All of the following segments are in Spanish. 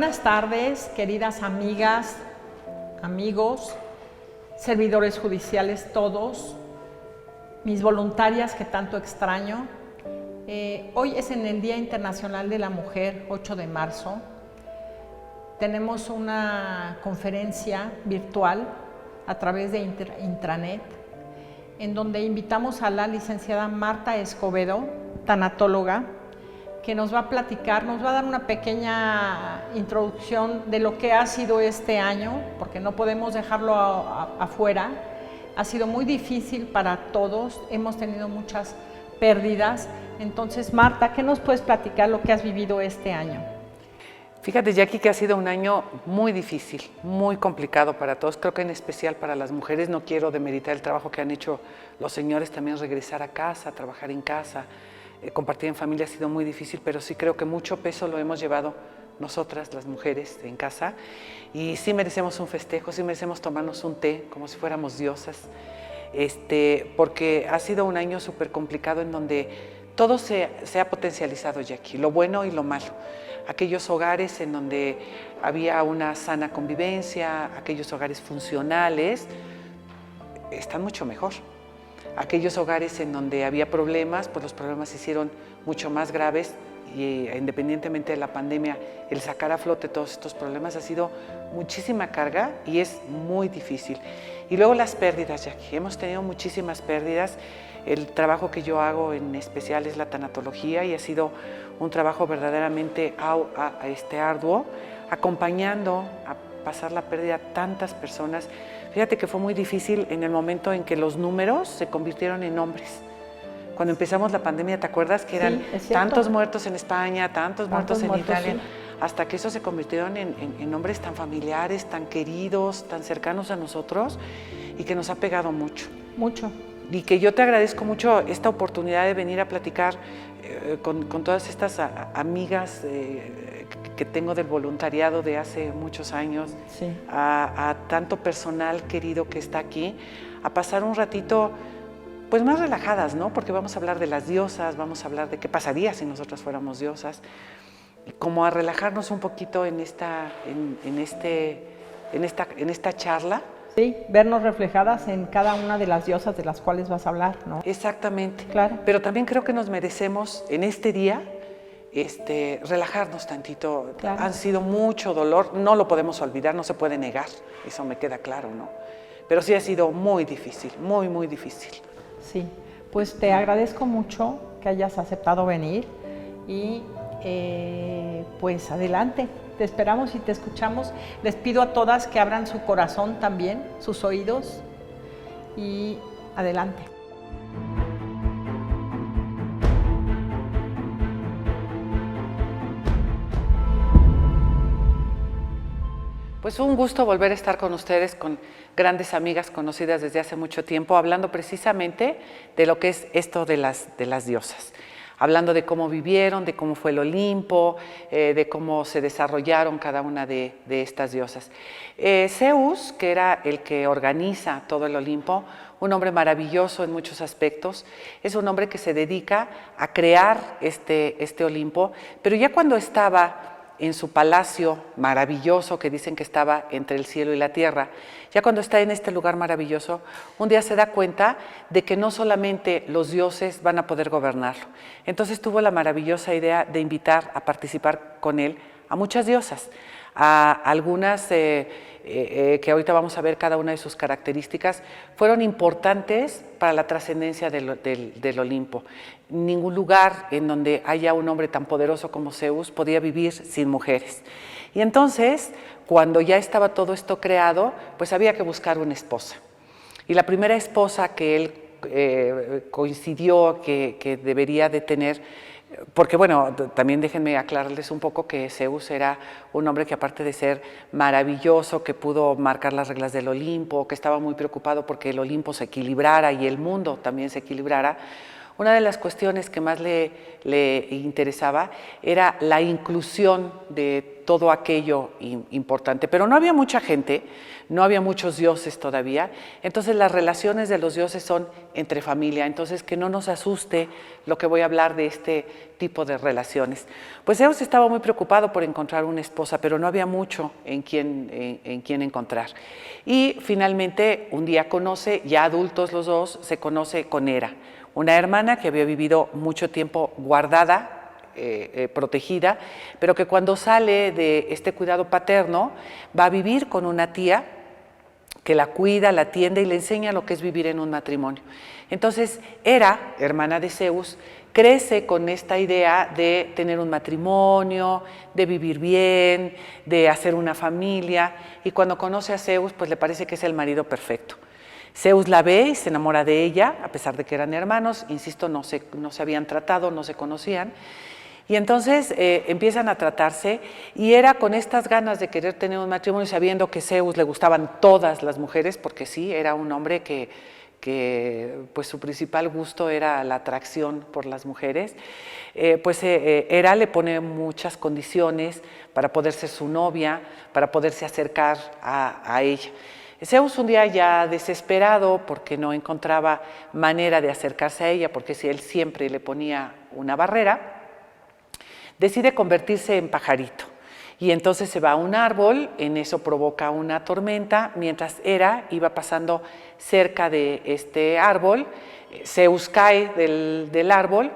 Buenas tardes, queridas amigas, amigos, servidores judiciales todos, mis voluntarias que tanto extraño. Hoy es en el Día Internacional de la Mujer, 8 de marzo. Tenemos una conferencia virtual a través de intranet, en donde invitamos a la licenciada Marta Escobedo, tanatóloga, que nos va a platicar, nos va a dar una pequeña introducción de lo que ha sido este año, porque no podemos dejarlo afuera. Ha sido muy difícil para todos, hemos tenido muchas pérdidas. Entonces, Marta, ¿qué nos puedes platicar lo que has vivido este año? Fíjate, Jackie, que ha sido un año muy difícil, muy complicado para todos, creo que en especial para las mujeres. No quiero demeritar el trabajo que han hecho los señores, también regresar a casa, trabajar en casa, compartir en familia ha sido muy difícil, pero sí creo que mucho peso lo hemos llevado nosotras, las mujeres, en casa, y sí merecemos un festejo, sí merecemos tomarnos un té como si fuéramos diosas, porque ha sido un año súper complicado en donde todo se ha potencializado, Jackie, lo bueno y lo malo. Aquellos hogares en donde había una sana convivencia, aquellos hogares funcionales, están mucho mejor. Aquellos hogares en donde había problemas, pues los problemas se hicieron mucho más graves y independientemente de la pandemia, el sacar a flote todos estos problemas ha sido muchísima carga y es muy difícil. Y luego las pérdidas, Jackie, hemos tenido muchísimas pérdidas. El trabajo que yo hago en especial es la tanatología y ha sido un trabajo verdaderamente arduo, acompañando a pasar la pérdida a tantas personas. Fíjate que fue muy difícil en el momento en que los números se convirtieron en nombres. Cuando empezamos la pandemia, ¿te acuerdas que eran tantos muertos en España, tantos muertos en Italia? Sí. Hasta que eso se convirtieron en nombres tan familiares, tan queridos, tan cercanos a nosotros y que nos ha pegado mucho. Mucho. Y que yo te agradezco mucho esta oportunidad de venir a platicar con todas estas amigas que tengo del voluntariado de hace muchos años, sí. a tanto personal querido que está aquí, a pasar un ratito pues más relajadas, ¿no? Porque vamos a hablar de las diosas, vamos a hablar de qué pasaría si nosotras fuéramos diosas, como a relajarnos un poquito en esta charla. Sí, vernos reflejadas en cada una de las diosas de las cuales vas a hablar, ¿no? Exactamente. Claro. Pero también creo que nos merecemos en este día relajarnos tantito. Claro. Han sido mucho dolor, no lo podemos olvidar, no se puede negar, eso me queda claro, ¿no? Pero sí ha sido muy difícil, muy, muy difícil. Sí, pues te agradezco mucho que hayas aceptado venir y pues adelante. Te esperamos y te escuchamos. Les pido a todas que abran su corazón también, sus oídos y adelante. Pues un gusto volver a estar con ustedes, con grandes amigas conocidas desde hace mucho tiempo, hablando precisamente de lo que es esto de las diosas. Hablando de cómo vivieron, de cómo fue el Olimpo, de cómo se desarrollaron cada una de estas diosas. Zeus, que era el que organiza todo el Olimpo, un hombre maravilloso en muchos aspectos, es un hombre que se dedica a crear este Olimpo, pero ya cuando estaba en su palacio maravilloso, que dicen que estaba entre el cielo y la tierra, ya cuando está en este lugar maravilloso, un día se da cuenta de que no solamente los dioses van a poder gobernarlo. Entonces tuvo la maravillosa idea de invitar a participar con él a muchas diosas, a algunas que ahorita vamos a ver cada una de sus características, fueron importantes para la trascendencia del Olimpo. Ningún lugar en donde haya un hombre tan poderoso como Zeus podía vivir sin mujeres. Y entonces, cuando ya estaba todo esto creado, pues había que buscar una esposa. Y la primera esposa que él coincidió que debería de tener, porque bueno, también déjenme aclararles un poco que Zeus era un hombre que, aparte de ser maravilloso, que pudo marcar las reglas del Olimpo, que estaba muy preocupado porque el Olimpo se equilibrara y el mundo también se equilibrara, una de las cuestiones que más le interesaba era la inclusión de todo aquello importante. Pero no había mucha gente, no había muchos dioses todavía, entonces las relaciones de los dioses son entre familia, entonces que no nos asuste lo que voy a hablar de este tipo de relaciones. Pues Zeus estaba muy preocupado por encontrar una esposa, pero no había mucho en quien encontrar. Y finalmente un día conoce, ya adultos los dos, se conoce con Hera, una hermana que había vivido mucho tiempo guardada, protegida, pero que cuando sale de este cuidado paterno va a vivir con una tía que la cuida, la atiende y le enseña lo que es vivir en un matrimonio. Entonces, Hera, hermana de Zeus, crece con esta idea de tener un matrimonio, de vivir bien, de hacer una familia, y cuando conoce a Zeus, pues le parece que es el marido perfecto. Zeus la ve y se enamora de ella, a pesar de que eran hermanos, insisto, no se habían tratado, no se conocían, y entonces empiezan a tratarse, y Hera con estas ganas de querer tener un matrimonio, sabiendo que a Zeus le gustaban todas las mujeres, porque sí, era un hombre que pues su principal gusto era la atracción por las mujeres, pues Hera le pone muchas condiciones para poder ser su novia, para poderse acercar a ella. Zeus un día ya desesperado porque no encontraba manera de acercarse a ella, porque si él siempre le ponía una barrera, decide convertirse en pajarito. Y entonces se va a un árbol, en eso provoca una tormenta, mientras Hera iba pasando cerca de este árbol, Zeus cae del árbol,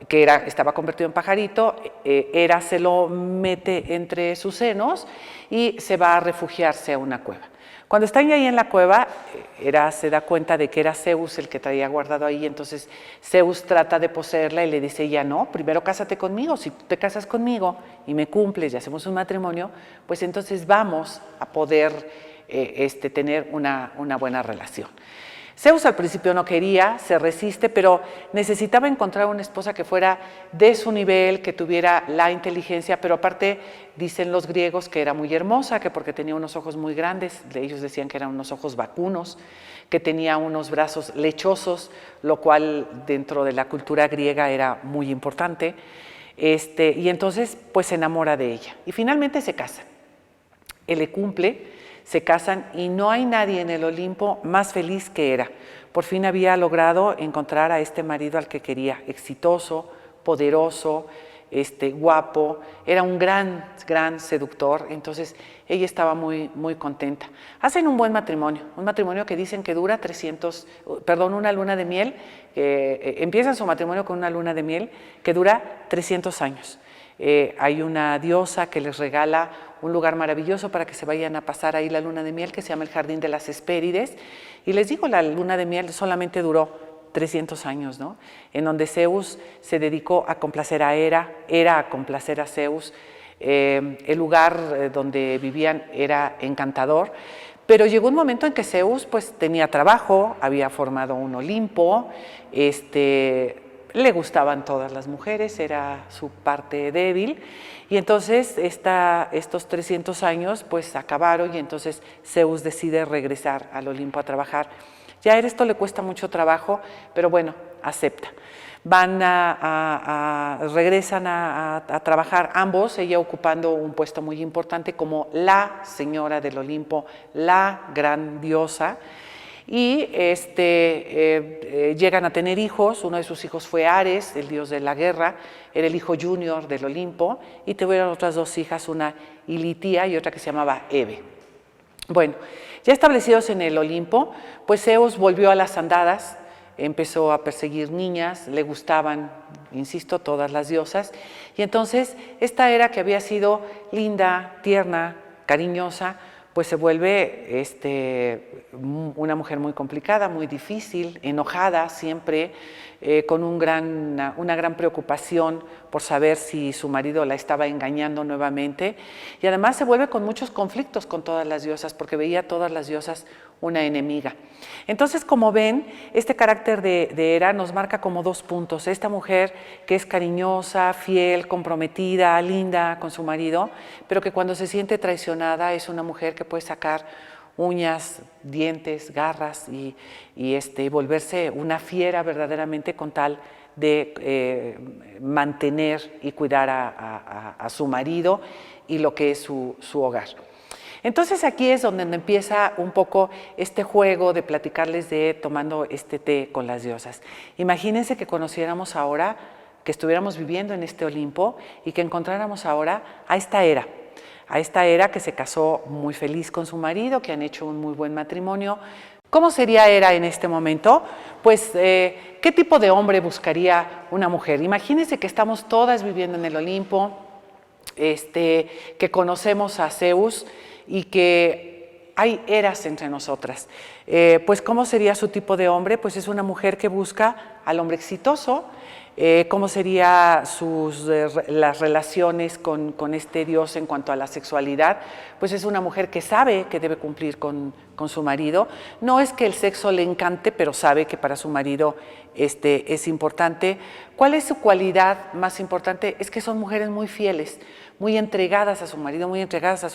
que estaba convertido en pajarito, Hera se lo mete entre sus senos y se va a refugiarse a una cueva. Cuando están ahí en la cueva, Hera se da cuenta de que era Zeus el que traía guardado ahí, entonces Zeus trata de poseerla y le dice ella, no, primero cásate conmigo, si tú te casas conmigo y me cumples y hacemos un matrimonio, pues entonces vamos a poder tener una buena relación. Zeus al principio no quería, se resiste, pero necesitaba encontrar una esposa que fuera de su nivel, que tuviera la inteligencia, pero aparte dicen los griegos que era muy hermosa, que porque tenía unos ojos muy grandes, ellos decían que eran unos ojos vacunos, que tenía unos brazos lechosos, lo cual dentro de la cultura griega era muy importante, y entonces pues se enamora de ella y finalmente se casan. Él le cumple, se casan y no hay nadie en el Olimpo más feliz que Hera. Por fin había logrado encontrar a este marido al que quería, exitoso, poderoso, guapo, era un gran seductor, entonces ella estaba muy, muy contenta. Hacen un buen matrimonio, un matrimonio que dicen que dura una luna de miel, empiezan su matrimonio con una luna de miel que dura 300 años. Hay una diosa que les regala un lugar maravilloso para que se vayan a pasar ahí la luna de miel, que se llama el Jardín de las Hespérides, y les digo, la luna de miel solamente duró 300 años, ¿no? En donde Zeus se dedicó a complacer a Hera a complacer a Zeus, el lugar donde vivían era encantador, pero llegó un momento en que Zeus pues tenía trabajo, había formado un Olimpo, le gustaban todas las mujeres, era su parte débil, y entonces estos 300 años pues acabaron y entonces Zeus decide regresar al Olimpo a trabajar. Ya a esto le cuesta mucho trabajo, pero bueno, acepta. Regresan a trabajar ambos, ella ocupando un puesto muy importante como la señora del Olimpo, la gran diosa, y llegan a tener hijos. Uno de sus hijos fue Ares, el dios de la guerra, era el hijo junior del Olimpo, y tuvieron otras dos hijas, una Ilitia y otra que se llamaba Hebe. Bueno, ya establecidos en el Olimpo, pues Zeus volvió a las andadas, empezó a perseguir niñas, le gustaban, insisto, todas las diosas, y entonces esta Hera que había sido linda, tierna, cariñosa, pues se vuelve una mujer muy complicada, muy difícil, enojada siempre, con una gran preocupación por saber si su marido la estaba engañando nuevamente, y además se vuelve con muchos conflictos con todas las diosas, porque veía a todas las diosas una enemiga. Entonces, como ven, este carácter de Hera nos marca como dos puntos. Esta mujer que es cariñosa, fiel, comprometida, linda con su marido, pero que cuando se siente traicionada es una mujer que puede sacar uñas, dientes, garras y volverse una fiera verdaderamente con tal de mantener y cuidar a su marido y lo que es su hogar. Entonces aquí es donde empieza un poco este juego de platicarles de tomando este té con las diosas. Imagínense que conociéramos ahora, que estuviéramos viviendo en este Olimpo y que encontráramos ahora a esta Hera que se casó muy feliz con su marido, que han hecho un muy buen matrimonio. ¿Cómo sería Hera en este momento? Pues, ¿qué tipo de hombre buscaría una mujer? Imagínense que estamos todas viviendo en el Olimpo, que conocemos a Zeus y que hay Heras entre nosotras. Pues, ¿cómo sería su tipo de hombre? Pues es una mujer que busca al hombre exitoso. ¿Cómo serían las relaciones con este dios en cuanto a la sexualidad? Pues es una mujer que sabe que debe cumplir con su marido. No es que el sexo le encante, pero sabe que para su marido es importante. ¿Cuál es su cualidad más importante? Es que son mujeres muy fieles, muy entregadas a su marido, muy entregadas a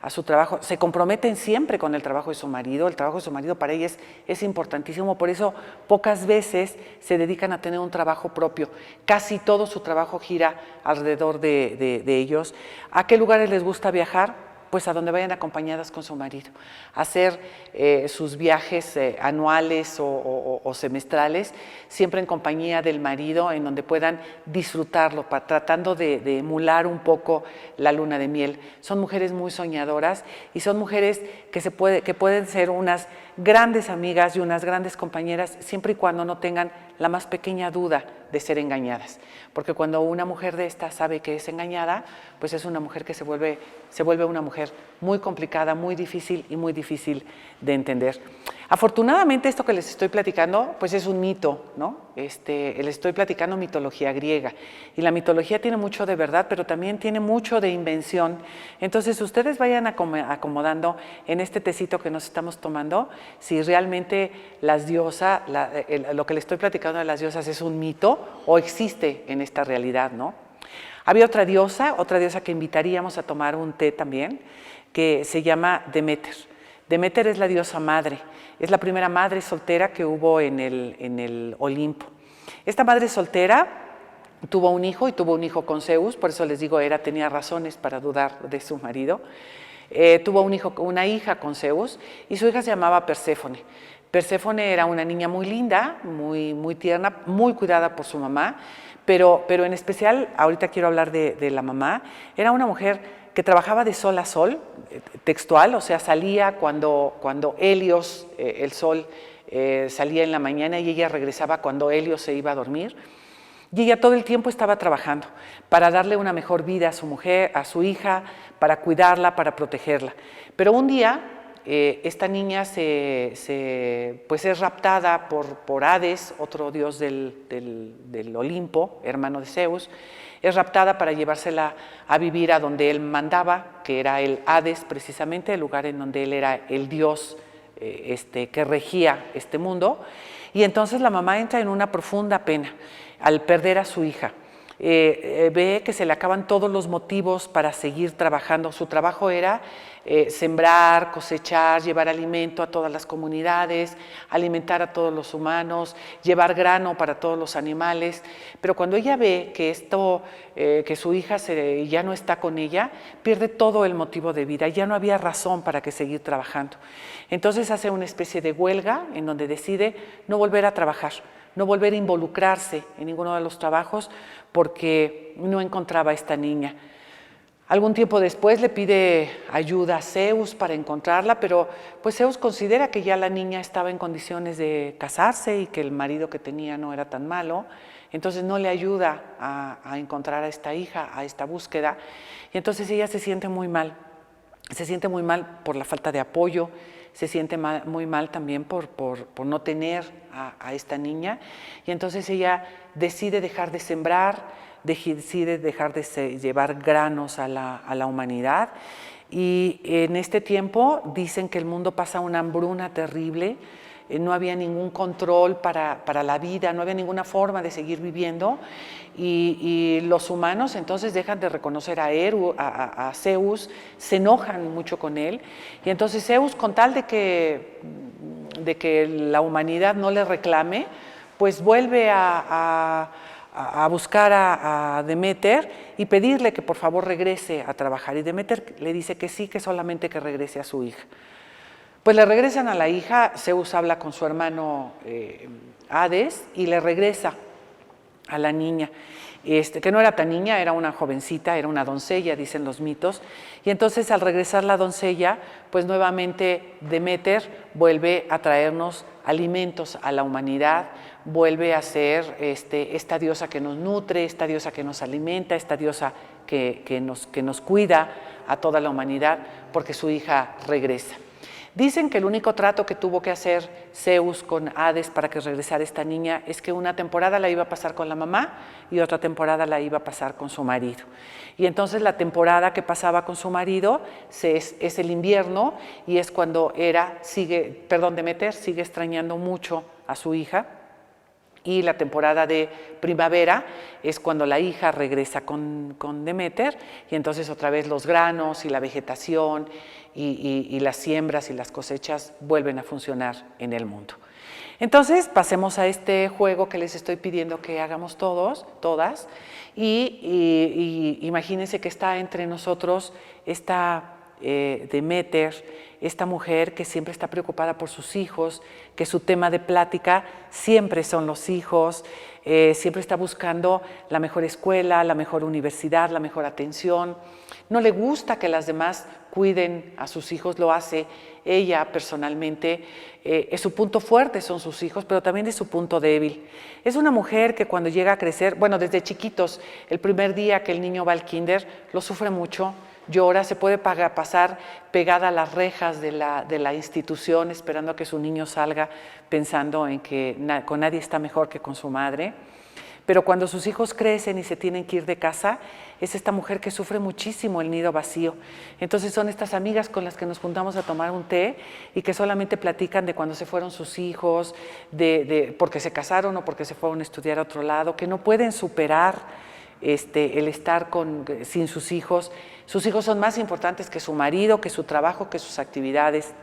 su trabajo. Se comprometen siempre con el trabajo de su marido. El trabajo de su marido para ellas es importantísimo. Por eso pocas veces se dedican a tener un trabajo propio. Casi todo su trabajo gira alrededor de ellos. ¿A qué lugares les gusta viajar? Pues a donde vayan acompañadas con su marido, hacer sus viajes anuales o semestrales, siempre en compañía del marido, en donde puedan disfrutarlo, tratando de emular un poco la luna de miel. Son mujeres muy soñadoras y son mujeres que pueden ser unas grandes amigas y unas grandes compañeras, siempre y cuando no tengan la más pequeña duda de ser engañadas. Porque cuando una mujer de esta sabe que es engañada, pues es una mujer que se vuelve una mujer muy complicada, muy difícil y muy difícil de entender. Afortunadamente esto que les estoy platicando, pues es un mito, ¿no? Les estoy platicando mitología griega y la mitología tiene mucho de verdad, pero también tiene mucho de invención. Entonces ustedes vayan acomodando en este tecito que nos estamos tomando, si realmente las diosas, lo que les estoy platicando de las diosas es un mito o existe en esta realidad, ¿no? Había otra diosa que invitaríamos a tomar un té también, que se llama Deméter. Deméter es la diosa madre, es la primera madre soltera que hubo en el Olimpo. Esta madre soltera tuvo un hijo y tuvo un hijo con Zeus, por eso les digo, Hera tenía razones para dudar de su marido. Tuvo una hija con Zeus y su hija se llamaba Perséfone. Perséfone era una niña muy linda, muy tierna, muy cuidada por su mamá, pero en especial, ahorita quiero hablar de la mamá, era una mujer que trabajaba de sol a sol, textual, o sea, salía cuando Helios, el sol, salía en la mañana y ella regresaba cuando Helios se iba a dormir. Y ella todo el tiempo estaba trabajando para darle una mejor vida a su mujer, a su hija, para cuidarla, para protegerla. Pero un día esta niña pues es raptada por Hades, otro dios del Olimpo, hermano de Zeus. Es raptada para llevársela a vivir a donde él mandaba, que era el Hades precisamente, el lugar en donde él era el dios que regía este mundo. Y entonces la mamá entra en una profunda pena al perder a su hija. Ve que se le acaban todos los motivos para seguir trabajando. Su trabajo era sembrar, cosechar, llevar alimento a todas las comunidades, alimentar a todos los humanos, llevar grano para todos los animales. Pero cuando ella ve que su hija ya no está con ella, pierde todo el motivo de vida, ya no había razón para que seguir trabajando. Entonces hace una especie de huelga en donde decide no volver a trabajar, no volver a involucrarse en ninguno de los trabajos porque no encontraba a esta niña. Algún tiempo después le pide ayuda a Zeus para encontrarla, pero pues Zeus considera que ya la niña estaba en condiciones de casarse y que el marido que tenía no era tan malo, entonces no le ayuda a encontrar a esta hija, a esta búsqueda, y entonces ella se siente muy mal por la falta de apoyo, se siente muy mal también por no tener a esta niña, y entonces ella decide dejar de sembrar, decide dejar de llevar granos a la humanidad, y en este tiempo dicen que el mundo pasa una hambruna terrible, no había ningún control para la vida, no había ninguna forma de seguir viviendo, y los humanos entonces dejan de reconocer a Zeus, se enojan mucho con él, y entonces Zeus, con tal de que la humanidad no le reclame, pues vuelve a a buscar a Deméter y pedirle que por favor regrese a trabajar. Y Deméter le dice que sí, que solamente que regrese a su hija. Pues le regresan a la hija, Zeus habla con su hermano Hades y le regresa a la niña, que no era tan niña, era una jovencita, era una doncella, dicen los mitos. Y entonces al regresar la doncella, pues nuevamente Deméter vuelve a traernos alimentos a la humanidad, vuelve a ser esta diosa que nos nutre, esta diosa que nos alimenta, esta diosa que nos cuida a toda la humanidad, porque su hija regresa. Dicen que el único trato que tuvo que hacer Zeus con Hades para que regresara esta niña es que una temporada la iba a pasar con la mamá y otra temporada la iba a pasar con su marido. Y entonces la temporada que pasaba con su marido es el invierno y es cuando Deméter sigue extrañando mucho a su hija. Y la temporada de primavera es cuando la hija regresa con Deméter y entonces otra vez los granos y la vegetación y las siembras y las cosechas vuelven a funcionar en el mundo. Entonces pasemos a este juego que les estoy pidiendo que hagamos todas y imagínense que está entre nosotros esta Deméter, esta mujer que siempre está preocupada por sus hijos, que su tema de plática siempre son los hijos, siempre está buscando la mejor escuela, la mejor universidad, la mejor atención. No le gusta que las demás cuiden a sus hijos, lo hace ella personalmente. Su punto fuerte son sus hijos, pero también es su punto débil. Es una mujer que cuando llega a crecer, bueno, desde chiquitos, el primer día que el niño va al kinder, lo sufre mucho, llora, se puede pasar pegada a las rejas de la institución esperando a que su niño salga pensando en que con nadie está mejor que con su madre. Pero cuando sus hijos crecen y se tienen que ir de casa, es esta mujer que sufre muchísimo el nido vacío. Entonces son estas amigas con las que nos juntamos a tomar un té y que solamente platican de cuando se fueron sus hijos, porque se casaron o porque se fueron a estudiar a otro lado, que no pueden superar el estar sin sus hijos. Sus hijos son más importantes que su marido, que su trabajo, que sus actividades.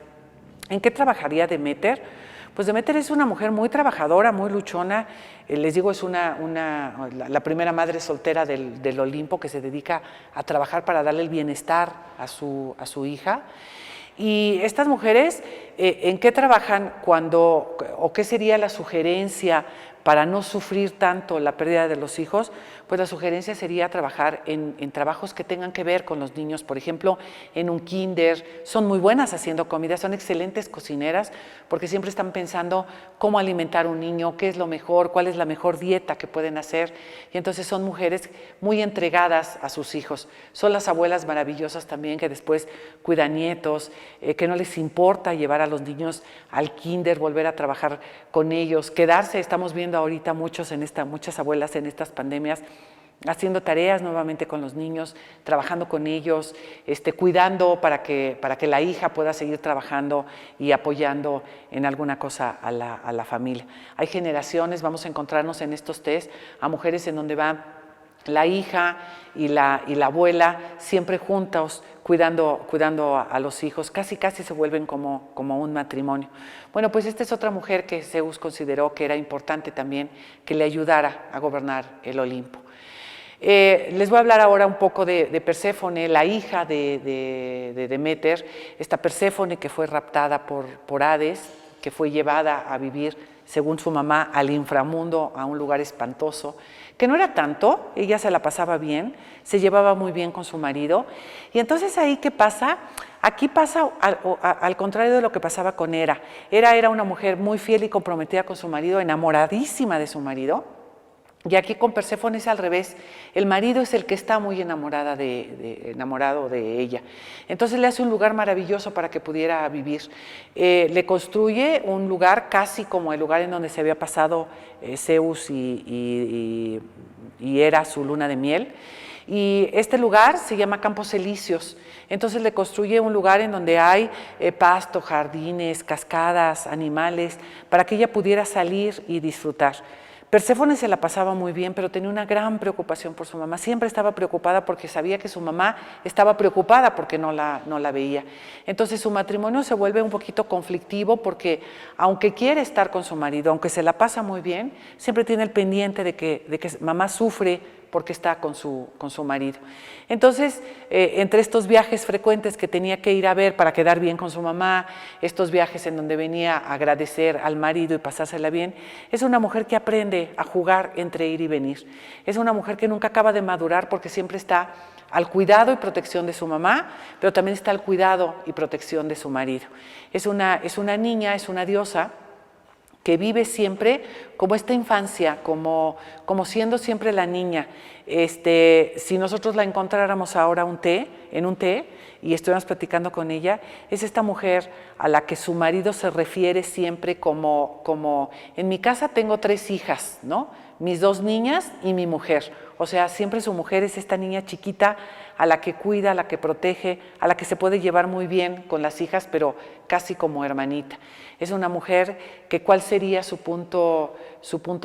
¿En qué trabajaría Deméter? Pues Deméter es una mujer muy trabajadora, muy luchona. Les digo, es la primera madre soltera del Olimpo que se dedica a trabajar para darle el bienestar a su hija. Y estas mujeres, ¿en qué trabajan o qué sería la sugerencia para no sufrir tanto la pérdida de los hijos? Pues la sugerencia sería trabajar en trabajos que tengan que ver con los niños. Por ejemplo, en un kinder, son muy buenas haciendo comida, son excelentes cocineras porque siempre están pensando cómo alimentar a un niño, qué es lo mejor, cuál es la mejor dieta que pueden hacer. Y entonces son mujeres muy entregadas a sus hijos. Son las abuelas maravillosas también que después cuidan nietos, que no les importa llevar a los niños al kinder, volver a trabajar con ellos, quedarse. Estamos viendo ahorita muchas abuelas en estas pandemias haciendo tareas nuevamente con los niños, trabajando con ellos, cuidando para que la hija pueda seguir trabajando y apoyando en alguna cosa a la familia. Hay generaciones, vamos a encontrarnos en estos test a mujeres en donde va la hija y la abuela siempre juntos cuidando a los hijos, casi se vuelven como un matrimonio. Bueno, pues esta es otra mujer que Zeus consideró que era importante también que le ayudara a gobernar el Olimpo. Les voy a hablar ahora un poco de Perséfone, la hija de Deméter, esta Perséfone que fue raptada por Hades, que fue llevada a vivir, según su mamá, al inframundo, a un lugar espantoso, que no era tanto, ella se la pasaba bien, se llevaba muy bien con su marido. Y entonces ahí, ¿qué pasa? Aquí pasa al contrario de lo que pasaba con Hera. Hera era una mujer muy fiel y comprometida con su marido, enamoradísima de su marido. Y aquí con Perséfone es al revés, el marido es el que está muy enamorado de ella. Entonces le hace un lugar maravilloso para que pudiera vivir. Le construye un lugar casi como el lugar en donde se había pasado Zeus y Hera su luna de miel. Y este lugar se llama Campos Elíseos. Entonces le construye un lugar en donde hay pasto, jardines, cascadas, animales, para que ella pudiera salir y disfrutar. Perséfone se la pasaba muy bien, pero tenía una gran preocupación por su mamá. Siempre estaba preocupada porque sabía que su mamá estaba preocupada porque no la veía. Entonces su matrimonio se vuelve un poquito conflictivo porque aunque quiere estar con su marido, aunque se la pasa muy bien, siempre tiene el pendiente de que mamá sufre porque está con su marido. Entonces, entre estos viajes frecuentes que tenía que ir a ver para quedar bien con su mamá, estos viajes en donde venía a agradecer al marido y pasársela bien, es una mujer que aprende a jugar entre ir y venir. Es una mujer que nunca acaba de madurar porque siempre está al cuidado y protección de su mamá, pero también está al cuidado y protección de su marido. Es una niña, es una diosa que vive siempre como esta infancia, como siendo siempre la niña. Si nosotros la encontráramos ahora en un té y estuviéramos platicando con ella, es esta mujer a la que su marido se refiere siempre como en mi casa tengo 3 hijas, ¿no? Mis 2 niñas y mi mujer. O sea, siempre su mujer es esta niña chiquita a la que cuida, a la que protege, a la que se puede llevar muy bien con las hijas, pero casi como hermanita. Es una mujer que ¿cuál sería su punto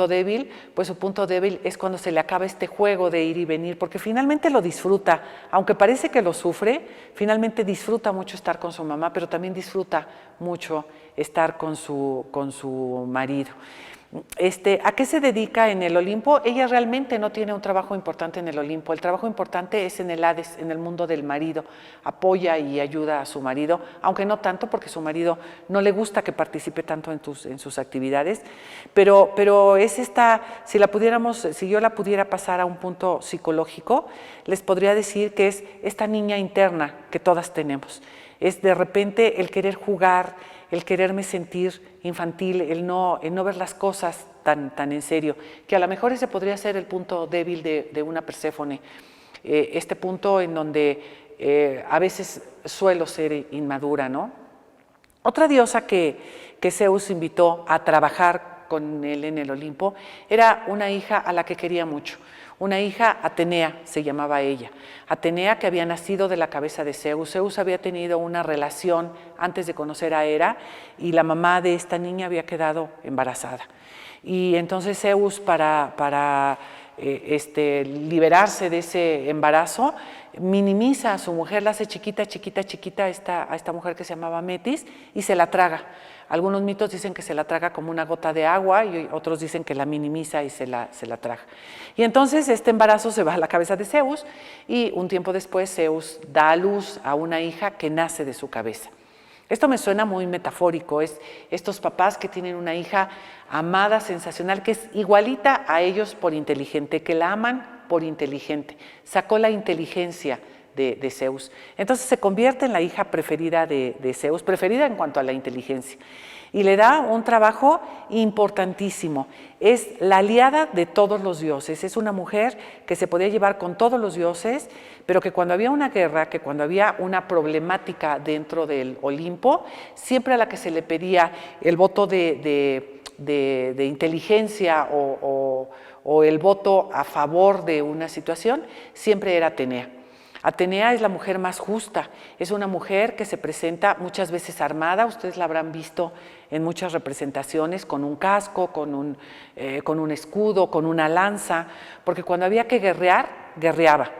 débil? Pues su punto débil es cuando se le acaba este juego de ir y venir, porque finalmente lo disfruta, aunque parece que lo sufre, finalmente disfruta mucho estar con su mamá, pero también disfruta mucho estar con su marido. ¿A qué se dedica en el Olimpo? Ella realmente no tiene un trabajo importante en el Olimpo. El trabajo importante es en el Hades, en el mundo del marido. Apoya y ayuda a su marido, aunque no tanto porque su marido no le gusta que participe tanto en sus actividades. Pero es si yo la pudiera pasar a un punto psicológico, les podría decir que es esta niña interna que todas tenemos. Es de repente el querer jugar, el quererme sentir infantil, el no ver las cosas tan en serio, que a lo mejor ese podría ser el punto débil de una Perséfone, este punto en donde a veces suelo ser inmadura, ¿no? Otra diosa que Zeus invitó a trabajar con él en el Olimpo era una hija a la que quería mucho. Una hija, Atenea se llamaba ella. Atenea, que había nacido de la cabeza de Zeus. Zeus había tenido una relación antes de conocer a Hera y la mamá de esta niña había quedado embarazada. Y entonces Zeus, para liberarse de ese embarazo, minimiza a su mujer, la hace chiquita a esta mujer que se llamaba Metis y se la traga. Algunos mitos dicen que se la traga como una gota de agua y otros dicen que la minimiza y se la traga. Y entonces este embarazo se va a la cabeza de Zeus y un tiempo después Zeus da a luz a una hija que nace de su cabeza. Esto me suena muy metafórico, es estos papás que tienen una hija amada, sensacional, que es igualita a ellos por inteligente, que la aman por inteligente. Sacó la inteligencia de Zeus. Entonces se convierte en la hija preferida de Zeus, preferida en cuanto a la inteligencia. Y le da un trabajo importantísimo. Es la aliada de todos los dioses. Es una mujer que se podía llevar con todos los dioses, pero que cuando había una guerra, que cuando había una problemática dentro del Olimpo, siempre a la que se le pedía el voto de inteligencia o el voto a favor de una situación, siempre era Atenea. Atenea es la mujer más justa, es una mujer que se presenta muchas veces armada, ustedes la habrán visto en muchas representaciones, con un casco, con un escudo, con una lanza, porque cuando había que guerrear, guerreaba.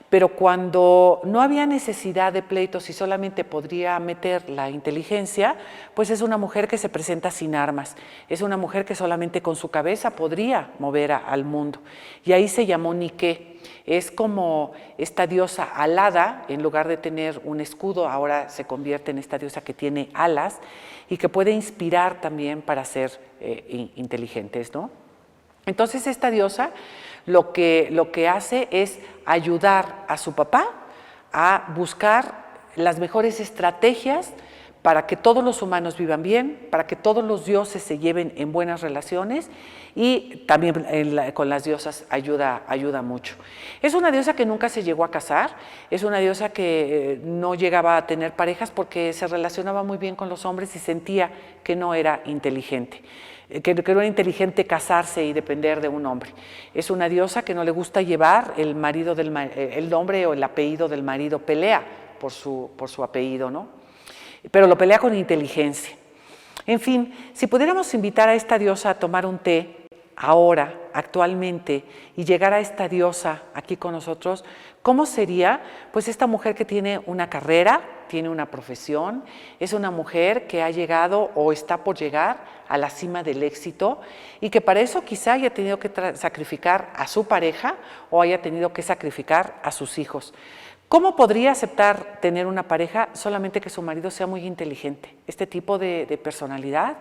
Pero cuando no había necesidad de pleitos y solamente podría meter la inteligencia, pues es una mujer que se presenta sin armas, es una mujer que solamente con su cabeza podría mover al mundo. Y ahí se llamó Nike, es como esta diosa alada, en lugar de tener un escudo, ahora se convierte en esta diosa que tiene alas y que puede inspirar también para ser inteligentes, ¿no? Entonces esta diosa lo que hace es ayudar a su papá a buscar las mejores estrategias para que todos los humanos vivan bien, para que todos los dioses se lleven en buenas relaciones y también con las diosas ayuda mucho. Es una diosa que nunca se llegó a casar, es una diosa que no llegaba a tener parejas porque se relacionaba muy bien con los hombres y sentía que no era inteligente. Que no era inteligente casarse y depender de un hombre. Es una diosa que no le gusta llevar el nombre o el apellido del marido, pelea por su apellido, ¿no? Pero lo pelea con inteligencia. En fin, si pudiéramos invitar a esta diosa a tomar un té ahora, actualmente, y llegar a esta diosa aquí con nosotros, ¿cómo sería? Pues esta mujer que tiene una carrera, tiene una profesión, es una mujer que ha llegado o está por llegar a la cima del éxito y que para eso quizá haya tenido que sacrificar a su pareja o haya tenido que sacrificar a sus hijos. ¿Cómo podría aceptar tener una pareja? Solamente que su marido sea muy inteligente. Este tipo de personalidad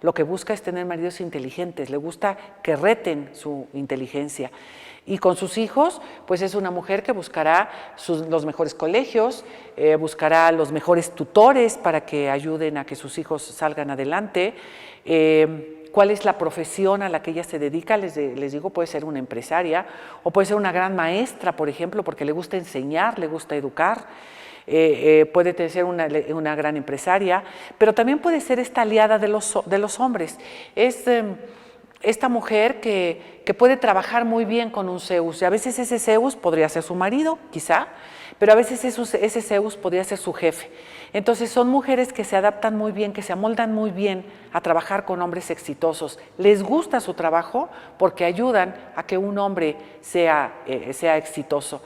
lo que busca es tener maridos inteligentes, le gusta que reten su inteligencia. Y con sus hijos, pues es una mujer que buscará los mejores colegios, buscará los mejores tutores para que ayuden a que sus hijos salgan adelante. ¿Cuál es la profesión a la que ella se dedica? Les digo, puede ser una empresaria o puede ser una gran maestra, por ejemplo, porque le gusta enseñar, le gusta educar. Puede ser una gran empresaria, pero también puede ser esta aliada de los hombres. Es esta mujer que puede trabajar muy bien con un Zeus. Y a veces ese Zeus podría ser su marido, quizá, pero a veces ese Zeus podría ser su jefe. Entonces son mujeres que se adaptan muy bien, que se amoldan muy bien a trabajar con hombres exitosos. Les gusta su trabajo porque ayudan a que un hombre sea exitoso.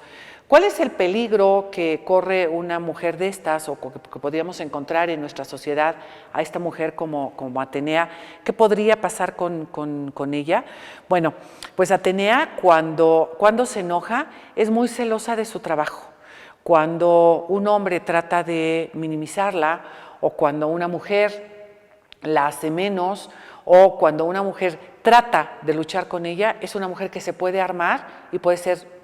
¿Cuál es el peligro que corre una mujer de estas o que podríamos encontrar en nuestra sociedad a esta mujer como Atenea? ¿Qué podría pasar con ella? Bueno, pues Atenea cuando se enoja es muy celosa de su trabajo. Cuando un hombre trata de minimizarla o cuando una mujer la hace menos o cuando una mujer trata de luchar con ella, es una mujer que se puede armar y puede ser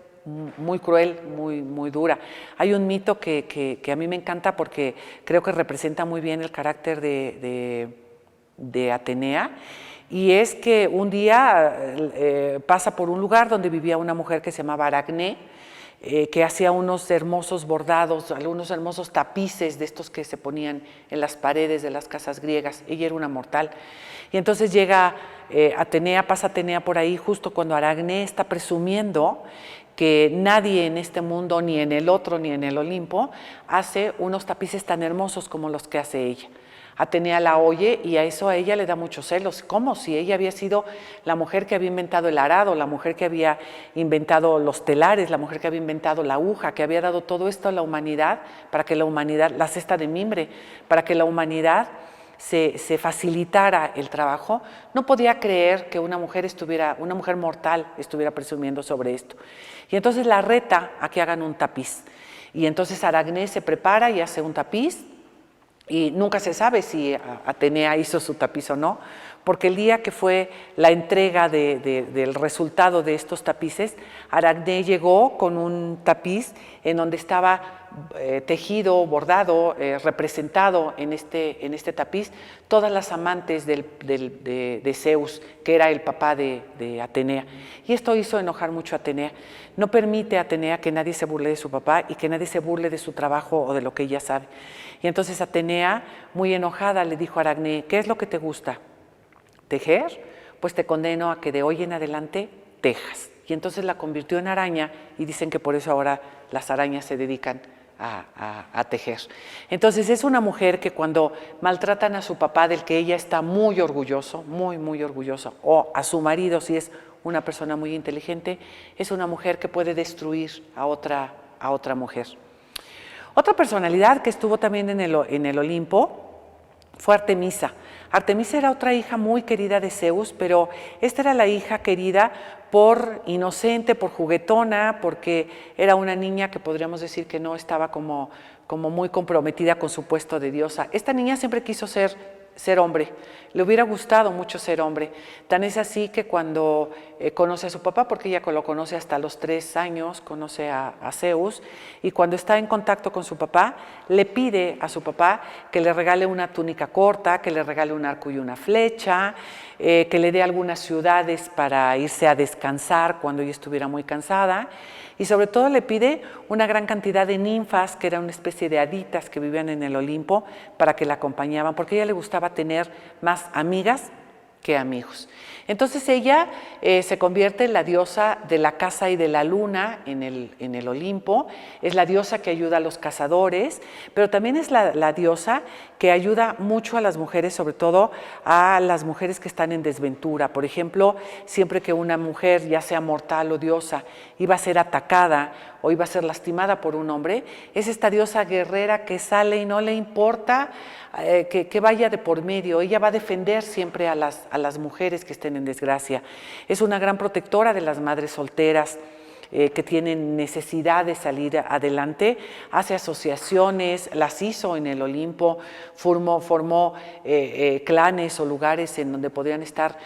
muy cruel, muy dura. Hay un mito que a mí me encanta porque creo que representa muy bien el carácter de Atenea, y es que un día pasa por un lugar donde vivía una mujer que se llamaba Aracné, que hacía unos hermosos bordados, algunos hermosos tapices de estos que se ponían en las paredes de las casas griegas. Ella era una mortal. Y entonces llega Atenea, pasa Atenea por ahí justo cuando Aracné está presumiendo que nadie en este mundo, ni en el otro, ni en el Olimpo, hace unos tapices tan hermosos como los que hace ella. Atenea la oye y a ella le da muchos celos. ¿Cómo? Si ella había sido la mujer que había inventado el arado, la mujer que había inventado los telares, la mujer que había inventado la aguja, que había dado todo esto a la humanidad, para que la humanidad, la cesta de mimbre, para que la humanidad se facilitara el trabajo. No podía creer que una mujer mortal estuviera presumiendo sobre esto. Y entonces la reta a que hagan un tapiz. Y entonces Aracné se prepara y hace un tapiz, y nunca se sabe si Atenea hizo su tapiz o no, porque el día que fue la entrega del resultado de estos tapices, Aracné llegó con un tapiz en donde estaba tejido, bordado, representado en este tapiz todas las amantes de Zeus, que era el papá de Atenea. Y esto hizo enojar mucho a Atenea. No permite a Atenea que nadie se burle de su papá y que nadie se burle de su trabajo o de lo que ella sabe. Y entonces Atenea, muy enojada, le dijo a Aracné: ¿qué es lo que te gusta? ¿Tejer? Pues te condeno a que de hoy en adelante tejas. Y entonces la convirtió en araña, y dicen que por eso ahora las arañas se dedican a tejer. Entonces es una mujer que cuando maltratan a su papá, del que ella está muy orgulloso, muy orgulloso, o a su marido, si es una persona muy inteligente, es una mujer que puede destruir a otra mujer. Otra personalidad que estuvo también en el Olimpo fue Artemisa. Artemisa era otra hija muy querida de Zeus, pero esta era la hija querida por inocente, por juguetona, porque era una niña que podríamos decir que no estaba como muy comprometida con su puesto de diosa. Esta niña siempre quiso ser hombre, le hubiera gustado mucho ser hombre. Tan es así que cuando conoce a su papá, porque ella lo conoce hasta los 3 años, conoce a Zeus, y cuando está en contacto con su papá, le pide a su papá que le regale una túnica corta, que le regale un arco y una flecha, que le dé algunas ciudades para irse a descansar cuando ella estuviera muy cansada. Y sobre todo le pide una gran cantidad de ninfas, que era una especie de haditas que vivían en el Olimpo, para que la acompañaban, porque a ella le gustaba tener más amigas que amigos. Entonces ella se convierte en la diosa de la caza y de la luna en el Olimpo, es la diosa que ayuda a los cazadores, pero también es la diosa que ayuda mucho a las mujeres, sobre todo a las mujeres que están en desventura. Por ejemplo, siempre que una mujer, ya sea mortal o diosa, iba a ser atacada o iba a ser lastimada por un hombre, es esta diosa guerrera que sale y no le importa que vaya de por medio. Ella va a defender siempre a las mujeres que estén en desgracia. Es una gran protectora de las madres solteras que tienen necesidad de salir adelante, hace asociaciones, las hizo en el Olimpo, formó clanes o lugares en donde podrían estar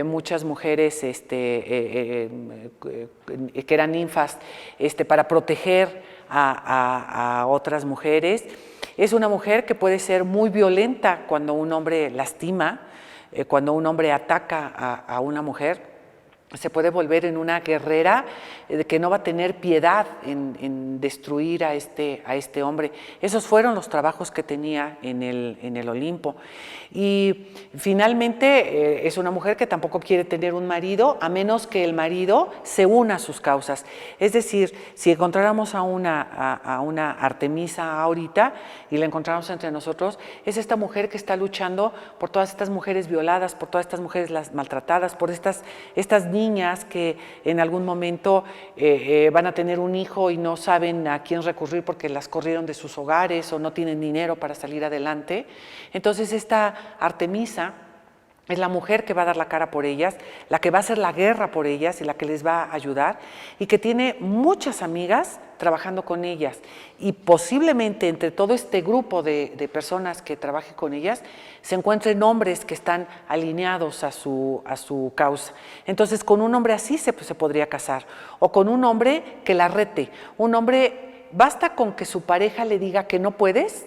muchas mujeres que eran ninfas para proteger a otras mujeres. Es una mujer que puede ser muy violenta cuando un hombre lastima, cuando un hombre ataca a una mujer. Se puede volver en una guerrera que no va a tener piedad en destruir a este hombre. Esos fueron los trabajos que tenía en el Olimpo. Y finalmente es una mujer que tampoco quiere tener un marido, a menos que el marido se una a sus causas. Es decir, si encontráramos a una Artemisa ahorita y la encontráramos entre nosotros, es esta mujer que está luchando por todas estas mujeres violadas, por todas estas mujeres maltratadas, por estas niñas que en algún momento van a tener un hijo y no saben a quién recurrir porque las corrieron de sus hogares o no tienen dinero para salir adelante. Entonces esta Artemisa es la mujer que va a dar la cara por ellas, la que va a hacer la guerra por ellas y la que les va a ayudar, y que tiene muchas amigas trabajando con ellas. Y posiblemente entre todo este grupo de personas que trabaje con ellas se encuentren hombres que están alineados a su causa. Entonces con un hombre así se podría casar, o con un hombre que la rete. Un hombre, basta con que su pareja le diga que no puedes,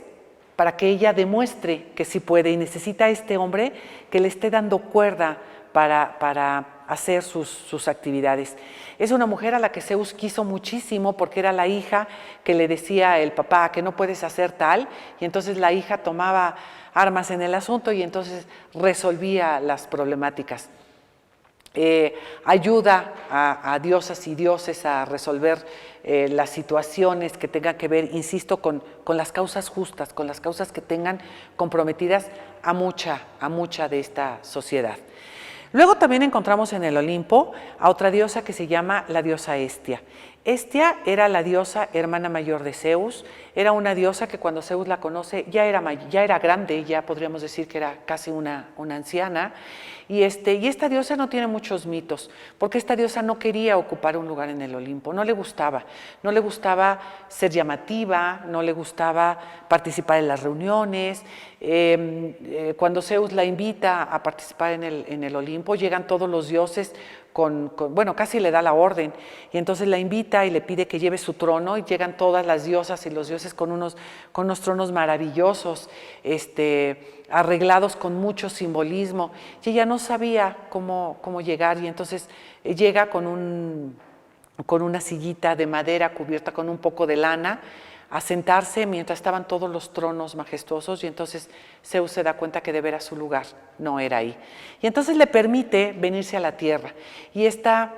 para que ella demuestre que sí puede, y necesita a este hombre que le esté dando cuerda para hacer sus actividades. Es una mujer a la que Zeus quiso muchísimo porque era la hija que le decía el papá que no puedes hacer tal, y entonces la hija tomaba armas en el asunto y entonces resolvía las problemáticas. Ayuda a diosas y dioses a resolver las situaciones que tengan que ver, insisto, con las causas justas, con las causas que tengan comprometidas a mucha de esta sociedad. Luego también encontramos en el Olimpo a otra diosa que se llama la diosa Hestia. Hestia era la diosa hermana mayor de Zeus, era una diosa que cuando Zeus la conoce ya era grande, ya podríamos decir que era casi una anciana, y esta diosa no tiene muchos mitos, porque esta diosa no quería ocupar un lugar en el Olimpo, no le gustaba ser llamativa, no le gustaba participar en las reuniones. Cuando Zeus la invita a participar en el Olimpo, llegan todos los dioses casi le da la orden, y entonces la invita y le pide que lleve su trono, y llegan todas las diosas y los dioses con unos tronos maravillosos, arreglados con mucho simbolismo, y ella no sabía cómo llegar, y entonces llega con una sillita de madera cubierta con un poco de lana, a sentarse mientras estaban todos los tronos majestuosos, y entonces Zeus se da cuenta que de veras su lugar no era ahí. Y entonces le permite venirse a la tierra. Y esta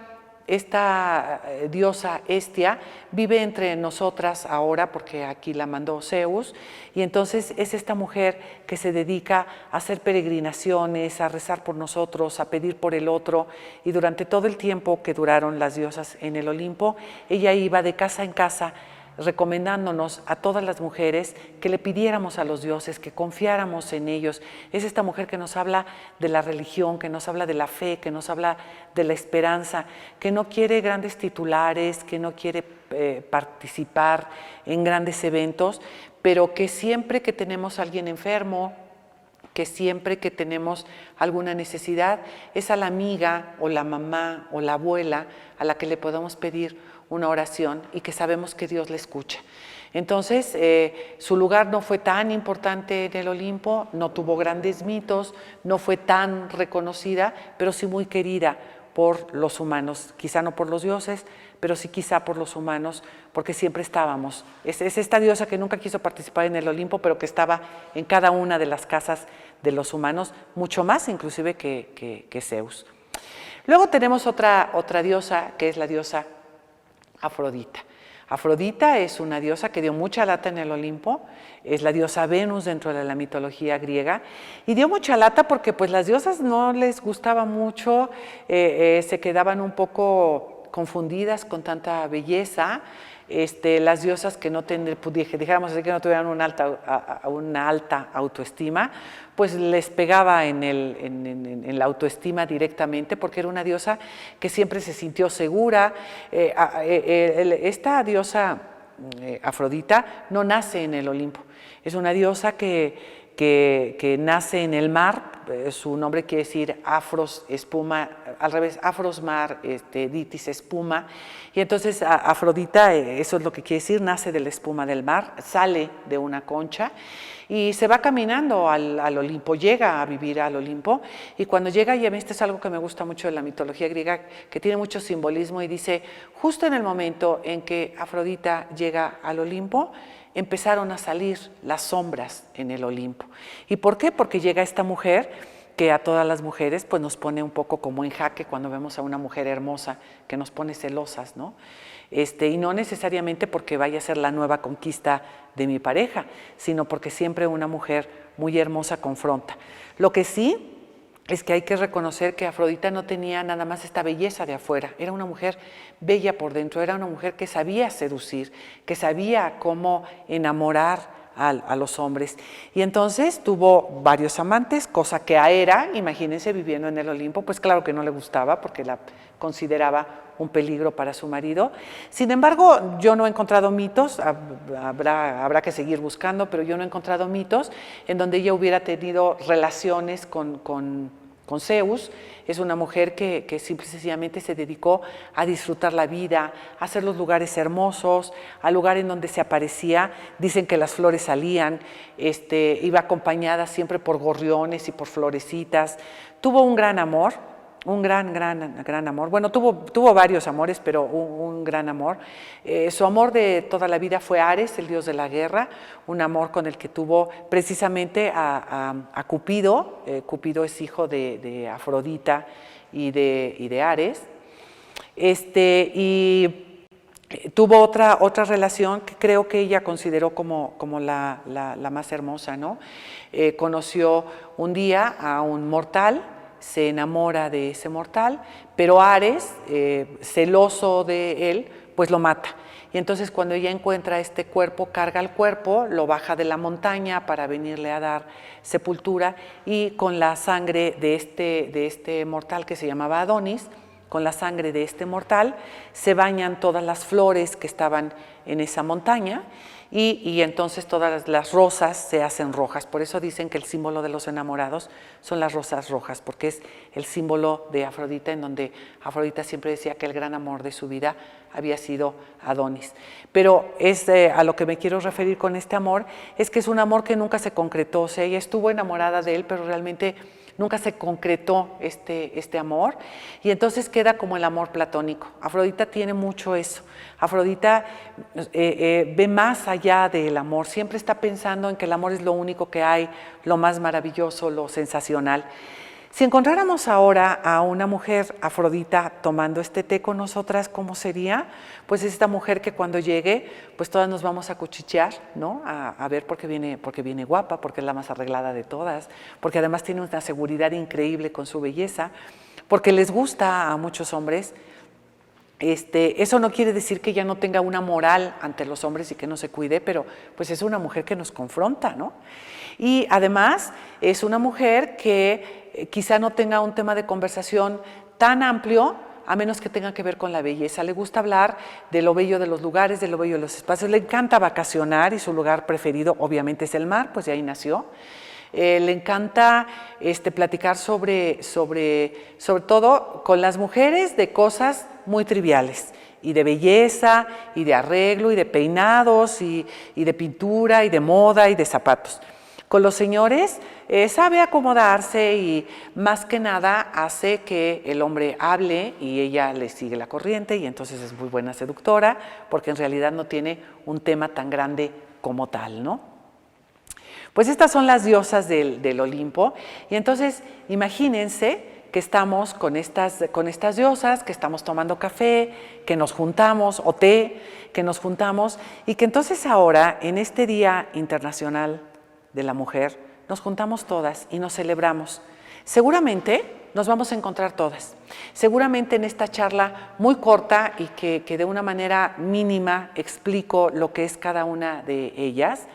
diosa Hestia vive entre nosotras ahora porque aquí la mandó Zeus, y entonces es esta mujer que se dedica a hacer peregrinaciones, a rezar por nosotros, a pedir por el otro, y durante todo el tiempo que duraron las diosas en el Olimpo, ella iba de casa en casa recomendándonos a todas las mujeres que le pidiéramos a los dioses, que confiáramos en ellos. Es esta mujer que nos habla de la religión, que nos habla de la fe, que nos habla de la esperanza, que no quiere grandes titulares, que no quiere participar en grandes eventos, pero que siempre que tenemos a alguien enfermo, que siempre que tenemos alguna necesidad, es a la amiga o la mamá o la abuela a la que le podemos pedir una oración y que sabemos que Dios le escucha. Entonces, su lugar no fue tan importante en el Olimpo, no tuvo grandes mitos, no fue tan reconocida, pero sí muy querida por los humanos, quizá no por los dioses, pero sí quizá por los humanos, porque siempre estábamos. Es esta diosa que nunca quiso participar en el Olimpo, pero que estaba en cada una de las casas de los humanos, mucho más inclusive que Zeus. Luego tenemos otra diosa, que es la diosa Afrodita. Afrodita es una diosa que dio mucha lata en el Olimpo, es la diosa Venus dentro de la mitología griega, y dio mucha lata porque pues las diosas no les gustaba mucho, se quedaban un poco confundidas con tanta belleza. Las diosas que no dijéramos así, que no tuvieran una alta autoestima, pues les pegaba en la autoestima directamente, porque era una diosa que siempre se sintió segura. Esta diosa Afrodita no nace en el Olimpo, es una diosa que nace en el mar. Su nombre quiere decir afros, espuma, al revés, afros, mar, ditis, espuma, y entonces Afrodita, eso es lo que quiere decir, nace de la espuma del mar, sale de una concha y se va caminando al Olimpo, llega a vivir al Olimpo, y cuando llega, y a mí esto es algo que me gusta mucho de la mitología griega, que tiene mucho simbolismo, y dice, justo en el momento en que Afrodita llega al Olimpo, empezaron a salir las sombras en el Olimpo. ¿Y por qué? Porque llega esta mujer que a todas las mujeres pues nos pone un poco como en jaque cuando vemos a una mujer hermosa, que nos pone celosas, ¿no? Y no necesariamente porque vaya a ser la nueva conquista de mi pareja, sino porque siempre una mujer muy hermosa confronta. Lo que sí es que hay que reconocer que Afrodita no tenía nada más esta belleza de afuera, era una mujer bella por dentro, era una mujer que sabía seducir, que sabía cómo enamorar a los hombres. Y entonces tuvo varios amantes, cosa que a Hera, imagínense, viviendo en el Olimpo, pues claro que no le gustaba porque la consideraba un peligro para su marido. Sin embargo, yo no he encontrado mitos, habrá que seguir buscando, pero yo no he encontrado mitos en donde ella hubiera tenido relaciones con Zeus. Es una mujer que simple y sencillamente se dedicó a disfrutar la vida, a hacer los lugares hermosos, al lugar en donde se aparecía. Dicen que las flores salían, iba acompañada siempre por gorriones y por florecitas. Tuvo un gran amor, un gran amor. Bueno, tuvo varios amores, pero un gran amor. Su amor de toda la vida fue Ares, el dios de la guerra, un amor con el que tuvo precisamente a Cupido. Cupido es hijo de Afrodita y de Ares. Y tuvo otra relación que creo que ella consideró como la más hermosa, ¿no? Conoció un día a un mortal, se enamora de ese mortal, pero Ares, celoso de él, pues lo mata. Y entonces cuando ella encuentra este cuerpo, carga el cuerpo, lo baja de la montaña para venirle a dar sepultura, y con la sangre de este mortal que se llamaba Adonis, con la sangre de este mortal, se bañan todas las flores que estaban en esa montaña, y entonces todas las rosas se hacen rojas. Por eso dicen que el símbolo de los enamorados son las rosas rojas, porque es el símbolo de Afrodita, en donde Afrodita siempre decía que el gran amor de su vida había sido Adonis. Pero a lo que me quiero referir con este amor es que es un amor que nunca se concretó. O sea, ella estuvo enamorada de él, pero realmente nunca se concretó este amor, y entonces queda como el amor platónico. Afrodita tiene mucho eso. Afrodita ve más allá del amor, siempre está pensando en que el amor es lo único que hay, lo más maravilloso, lo sensacional. Si encontráramos ahora a una mujer Afrodita tomando este té con nosotras, ¿cómo sería? Pues es esta mujer que cuando llegue, pues todas nos vamos a cuchichear, ¿no? A ver porque viene guapa, porque es la más arreglada de todas, porque además tiene una seguridad increíble con su belleza, porque les gusta a muchos hombres. Eso no quiere decir que ella no tenga una moral ante los hombres y que no se cuide, pero pues es una mujer que nos confronta, ¿no? Y además es una mujer que quizá no tenga un tema de conversación tan amplio, a menos que tenga que ver con la belleza. Le gusta hablar de lo bello de los lugares, de lo bello de los espacios. Le encanta vacacionar y su lugar preferido obviamente es el mar, pues de ahí nació. Le encanta platicar sobre todo con las mujeres de cosas muy triviales, y de belleza, y de arreglo, y de peinados, y de pintura, y de moda, y de zapatos. Con los señores sabe acomodarse y más que nada hace que el hombre hable y ella le sigue la corriente y entonces es muy buena seductora porque en realidad no tiene un tema tan grande como tal, ¿no? Pues estas son las diosas del Olimpo y entonces imagínense que estamos con estas diosas, que estamos tomando café, que nos juntamos, o té, que nos juntamos y que entonces ahora en este Día Internacional de la Mujer nos juntamos todas y nos celebramos. Seguramente nos vamos a encontrar todas. Seguramente en esta charla muy corta y que de una manera mínima explico lo que es cada una de ellas,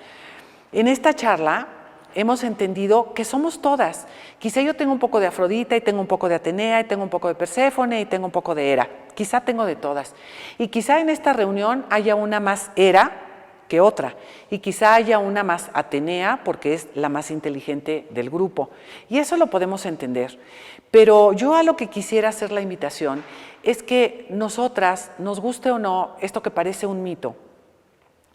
en esta charla hemos entendido que somos todas. Quizá yo tengo un poco de Afrodita y tengo un poco de Atenea y tengo un poco de Perséfone y tengo un poco de Hera. Quizá tengo de todas. Y quizá en esta reunión haya una más Hera que otra. Y quizá haya una más Atenea porque es la más inteligente del grupo. Y eso lo podemos entender. Pero yo a lo que quisiera hacer la invitación es que nosotras, nos guste o no, esto que parece un mito,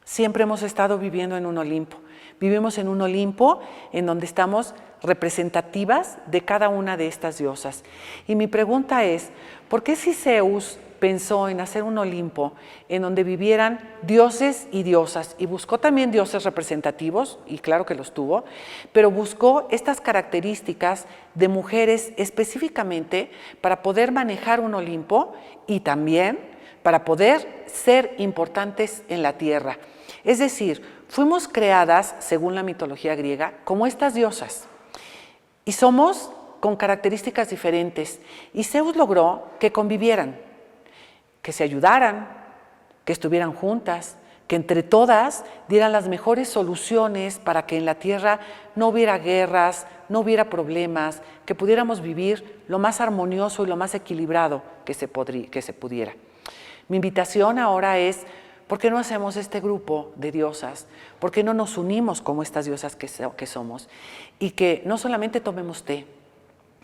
siempre hemos estado viviendo en un Olimpo. Vivimos en un Olimpo en donde estamos representativas de cada una de estas diosas. Y mi pregunta es, ¿por qué si Zeus pensó en hacer un Olimpo en donde vivieran dioses y diosas y buscó también dioses representativos, y claro que los tuvo, pero buscó estas características de mujeres específicamente para poder manejar un Olimpo y también para poder ser importantes en la tierra? Es decir, fuimos creadas, según la mitología griega, como estas diosas y somos con características diferentes y Zeus logró que convivieran, que se ayudaran, que estuvieran juntas, que entre todas dieran las mejores soluciones para que en la tierra no hubiera guerras, no hubiera problemas, que pudiéramos vivir lo más armonioso y lo más equilibrado que se pudiera. Mi invitación ahora es, ¿por qué no hacemos este grupo de diosas? ¿Por qué no nos unimos como estas diosas que somos? Y que no solamente tomemos té,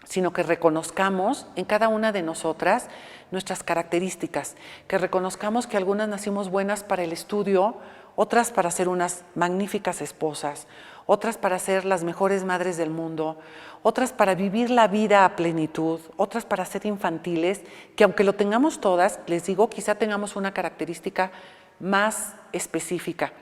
sino que reconozcamos en cada una de nosotras nuestras características, que reconozcamos que algunas nacimos buenas para el estudio, otras para ser unas magníficas esposas, otras para ser las mejores madres del mundo, otras para vivir la vida a plenitud, otras para ser infantiles, que aunque lo tengamos todas, les digo, quizá tengamos una característica más específica.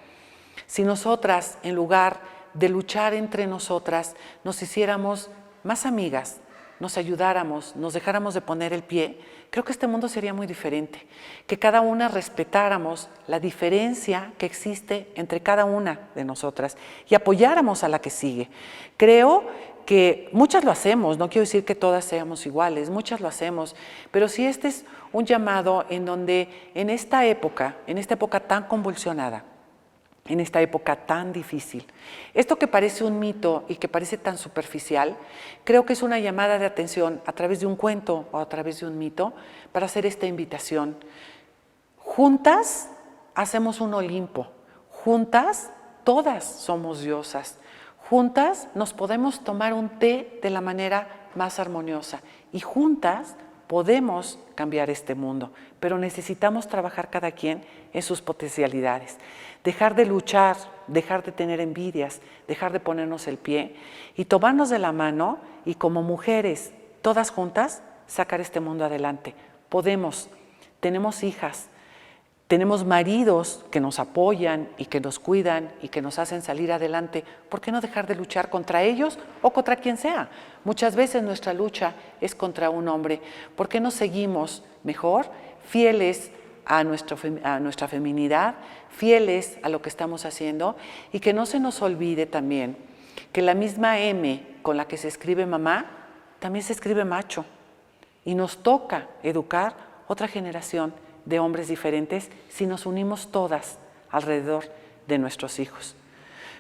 Si nosotras, en lugar de luchar entre nosotras, nos hiciéramos más amigas, nos ayudáramos, nos dejáramos de poner el pie, creo que este mundo sería muy diferente. Que cada una respetáramos la diferencia que existe entre cada una de nosotras y apoyáramos a la que sigue. Creo que muchas lo hacemos, no quiero decir que todas seamos iguales, muchas lo hacemos, pero sí este es un llamado en donde en esta época tan convulsionada, en esta época tan difícil, esto que parece un mito y que parece tan superficial, creo que es una llamada de atención a través de un cuento o a través de un mito para hacer esta invitación. Juntas hacemos un Olimpo, juntas todas somos diosas, juntas nos podemos tomar un té de la manera más armoniosa y juntas podemos cambiar este mundo, pero necesitamos trabajar cada quien en sus potencialidades. Dejar de luchar, dejar de tener envidias, dejar de ponernos el pie y tomarnos de la mano y como mujeres, todas juntas, sacar este mundo adelante. Podemos, tenemos hijas, tenemos maridos que nos apoyan y que nos cuidan y que nos hacen salir adelante. ¿Por qué no dejar de luchar contra ellos o contra quien sea? Muchas veces nuestra lucha es contra un hombre. ¿Por qué no seguimos mejor, fieles a nuestra feminidad, fieles a lo que estamos haciendo y que no se nos olvide también que la misma M con la que se escribe mamá, también se escribe macho y nos toca educar otra generación de hombres diferentes si nos unimos todas alrededor de nuestros hijos.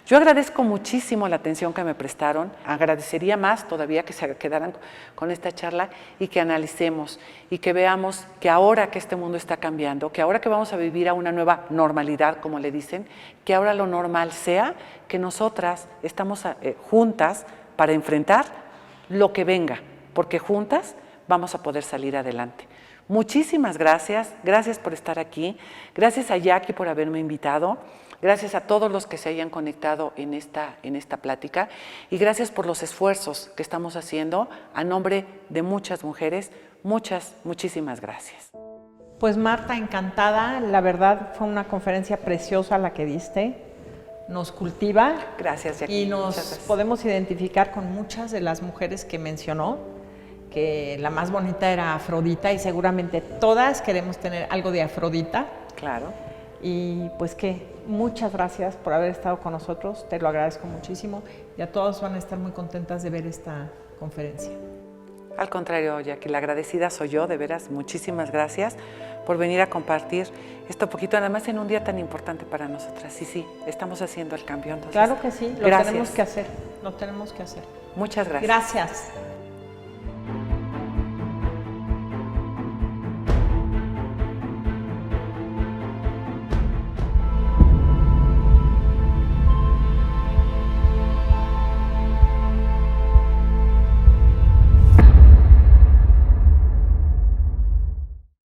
Yo agradezco muchísimo la atención que me prestaron, agradecería más todavía que se quedaran con esta charla y que analicemos y que veamos que ahora que este mundo está cambiando, que ahora que vamos a vivir a una nueva normalidad, como le dicen, que ahora lo normal sea que nosotras estamos juntas para enfrentar lo que venga, porque juntas vamos a poder salir adelante. Muchísimas gracias, gracias por estar aquí, gracias a Jackie por haberme invitado, gracias a todos los que se hayan conectado en esta plática y gracias por los esfuerzos que estamos haciendo a nombre de muchas mujeres. Muchísimas gracias. Pues Marta, encantada, la verdad fue una conferencia preciosa la que diste, nos cultiva. Gracias, Jackie. Y nos podemos identificar con muchas de las mujeres que mencionó, que la más bonita era Afrodita y seguramente todas queremos tener algo de Afrodita. Claro. Y pues que muchas gracias por haber estado con nosotros, te lo agradezco muchísimo y a todos van a estar muy contentas de ver esta conferencia. Al contrario, Jackie, la agradecida soy yo, de veras, muchísimas gracias por venir a compartir esto poquito, además en un día tan importante para nosotras. Y sí, estamos haciendo el cambio. Entonces, claro que sí, lo tenemos que hacer, lo tenemos que hacer. Muchas gracias. Gracias.